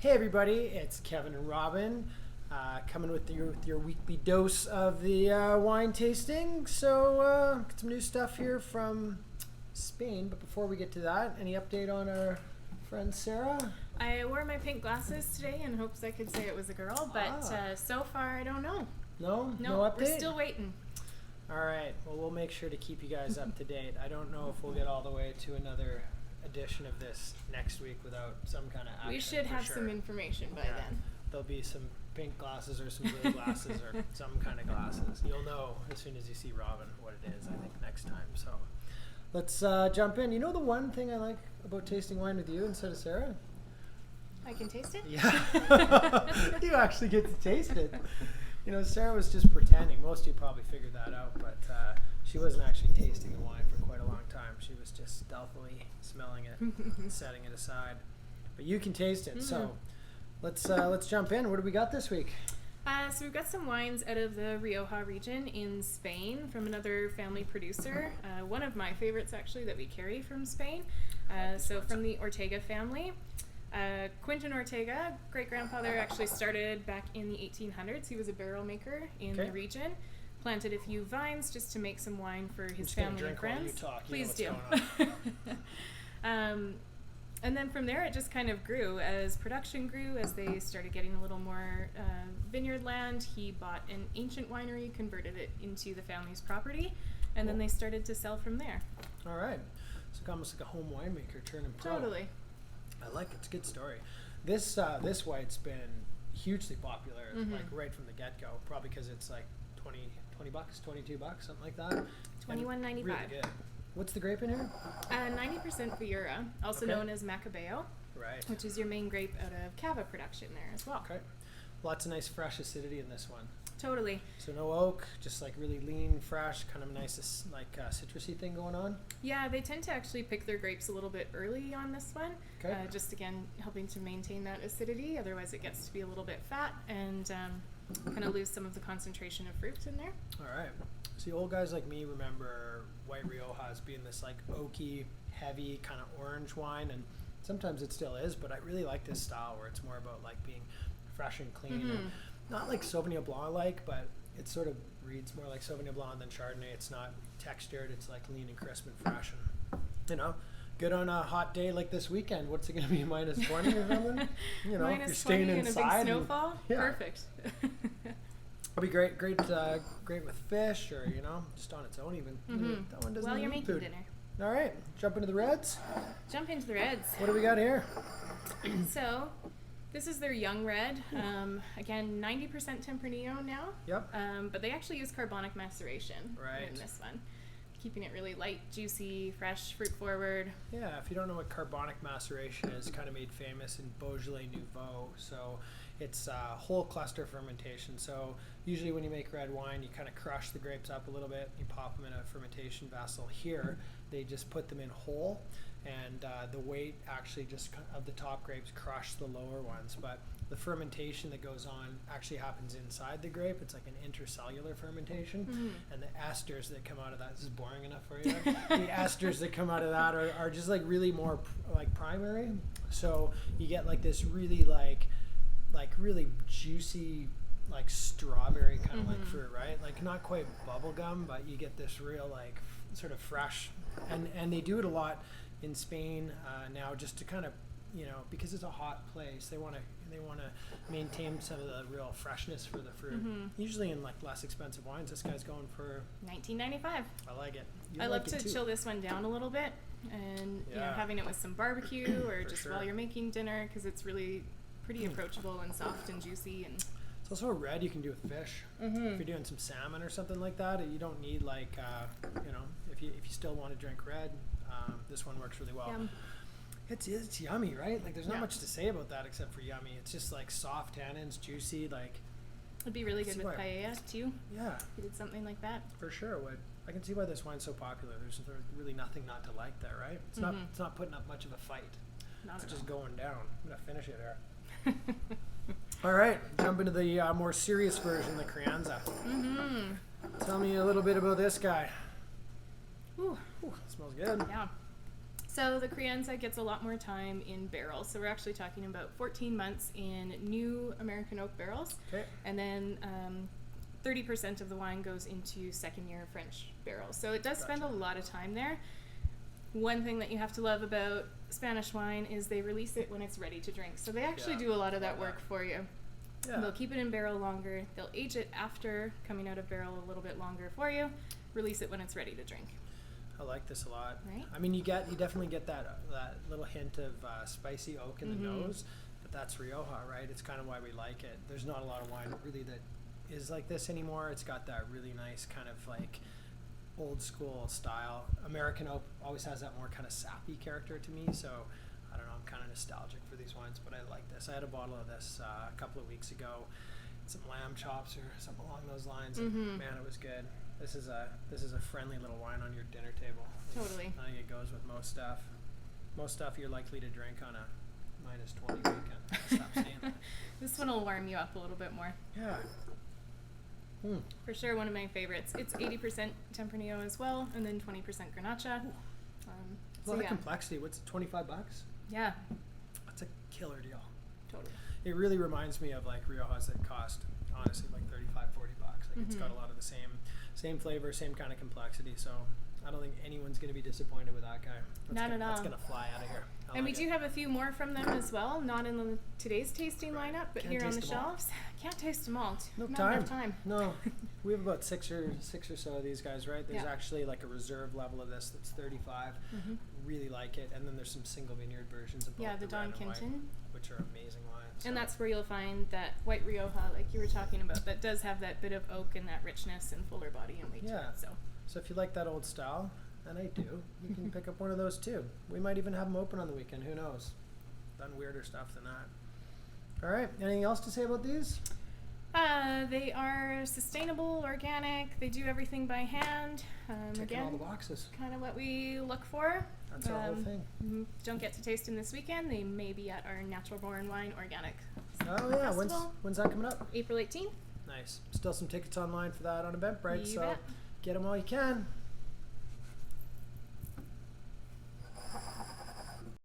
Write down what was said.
Hey everybody, it's Kevin and Robin coming with your weekly dose of the wine tasting. So got some new stuff here from Spain, but before we get to that, any update on our friend Sarah? I wore my pink glasses today in hopes I could say it was a girl, but so far I don't know. No update? We're still waiting. All right, well we'll make sure to keep you guys up to date. I don't know if we'll get all the way to another edition of this next week without some kind of action. We should have some information by then. There'll be some pink glasses or some blue glasses or some kind of glasses. You'll know as soon as you see Robin what it is, I think, next time. So let's jump in. You know the one thing I like about tasting wine with you instead of Sarah? I can taste it? Yeah. You actually get to taste it. You know, Sarah was just pretending. Most of you probably figured that out, but she wasn't actually tasting the wine for quite a long time. She was just stealthily smelling it and setting it aside. But you can taste it. So let's jump in. What do we got this week? So we've got some wines out of the Rioja region in Spain from another family producer. One of my favorites, actually, that we carry from Spain. So from the Ortega family. Quintin Ortega, great-grandfather, actually started back in the 1800s. He was a barrel maker in the region. Planted a few vines just to make some wine for his family and friends. Please do. And then from there, it just kind of grew. As production grew, as they started getting a little more vineyard land, he bought an ancient winery, converted it into the family's property, and then they started to sell from there. All right. It's almost like a home winemaker turning pro. Totally. I like it. It's a good story. This white's been hugely popular, like right from the get-go. Probably because it's like $20, $22, something like that. $21.95. Really good. What's the grape in here? 90% Viura, also known as Macabeo. Right. Which is your main grape out of cava production there as well. Okay. Lots of nice fresh acidity in this one. Totally. So no oak, just like really lean, fresh, kind of nice, like citrusy thing going on. Yeah, they tend to actually pick their grapes a little bit early on this one. Okay. Just again, helping to maintain that acidity. Otherwise, it gets to be a little bit fat and kind of lose some of the concentration of fruit in there. All right. See, old guys like me remember White Rioja as being this like oaky, heavy kind of orange wine, and sometimes it still is. But I really like this style where it's more about like being fresh and clean. And not like Sauvignon Blanc but it sort of reads more like Sauvignon Blanc than Chardonnay. It's not textured, it's like lean and crisp and fresh, and you know, good on a hot day like this weekend. What's it going to be, minus 20 or something? You know, if you're staying inside. And a big snowfall? Yeah. Perfect. It'll be great with fish, or you know, just on its own even. That one doesn't you're making food. dinner. All right, jump into the reds. Jump into the reds. What do we got here? So this is their young red. Again, 90% Tempranillo now. Yep. But they actually use carbonic maceration in this one. Keeping it really light, juicy, fresh, fruit forward. Yeah, if you don't know what carbonic maceration is, kind of made famous in Beaujolais Nouveau. So it's whole cluster fermentation. So usually when you make red wine, you kind of crush the grapes up a little bit. You pop them in a fermentation vessel. Here, they just put them in whole. And the weight actually just of the top grapes crush the lower ones. But the fermentation that goes on actually happens inside the grape. It's like an intercellular fermentation. And the esters that come out of that, this is boring enough for you? The esters that come out of that are just like really more like primary. So you get like this really like really juicy, like strawberry kind of like fruit, right? Like not quite bubblegum, but you get this real like sort of fresh. And they do it a lot in Spain now, just to kind of, you know, because it's a hot place, they want to maintain some of the real freshness for the fruit. Usually in like less expensive wines, this guy's going for $19.95. I like it. I love to chill this one down a little bit, and you know, having it with some barbecue or just while you're making dinner, because it's really pretty approachable and soft and juicy. And it's also a red you can do with fish. If you're doing some salmon or something like that, you don't need like you know, if you still want to drink red, this one works really well. Yum. It's yummy, right? Like there's not much to say about that except for yummy. It's just like soft tannins, juicy, like it'd be really good with paella too. Yeah. If you did something like that. For sure it would. I can see why this wine's so popular. There's really nothing not to like there, right? It's not putting up much of a fight. It's just going down. I'm gonna finish it here. All right, jump into the more serious version, the Crianza. Tell me a little bit about this guy. Ooh, smells good. Yeah. So the Crianza gets a lot more time in barrels. So we're actually talking about 14 months in new American oak barrels. Okay. And then 30% of the wine goes into second year French barrels. So it does spend a lot of time there. One thing that you have to love about Spanish wine is they release it when it's ready to drink. So they actually do a lot of that work for you. Yeah. They'll keep it in barrel longer. They'll age it after coming out of barrel a little bit longer for you. Release it when it's ready to drink. I like this a lot. Right? I mean, you definitely get that little hint of spicy oak in the nose, but that's Rioja, right? It's kind of why we like it. There's not a lot of wine really that is like this anymore. It's got that really nice kind of like old school style. American oak always has that more kind of sappy character to me, so I don't know, I'm kind of nostalgic for these wines, but I like this. I had a bottle of this a couple of weeks ago, some lamb chops or something along those lines, and man, it was good. This is a friendly little wine on your dinner table. Totally. I think it goes with most stuff. Most stuff you're likely to drink on a -20 weekend. Stop saying that. This one will warm you up a little bit more. Yeah. For sure, one of my favorites. It's 80% Tempranillo as well, and then 20% Grenache. A lot of complexity. What's it, $25? Yeah. That's a killer deal. Totally. It really reminds me of like Riojas that cost honestly like $35, $40. Like it's got a lot of the same flavor, same kind of complexity. So I don't think anyone's going to be disappointed with that guy. Not at all. That's going to fly out of here. And we do have a few more from them as well, not in today's tasting lineup, but here on the shelves. Can't taste them all. No Not time. enough time. No, we have about six or so of these guys, right? There's Yeah. actually like a reserve level of this that's 35. Really like it, and then there's some single vineyard versions of both. Yeah, the Don red and white, Quinton. which are amazing wines. And that's where you'll find that white Rioja, like you were talking about, that does have that bit of oak and that richness and fuller body and weight to Yeah. it. So if you like that old style, and I do, you can pick up one of those too. We might even have them open on the weekend. Who knows? Done weirder stuff than that. All right. Anything else to say about these? They are sustainable, organic. They do everything by hand. Ticking all the Again, boxes. kind of what we look for. That's our whole thing. Don't get to taste them this weekend. They may be at our Natural Born Wine Organic Oh yeah. Festival. When's that coming up? April 18th. Nice. Still some tickets online for that on Eventbrite. You So bet. get them while you can.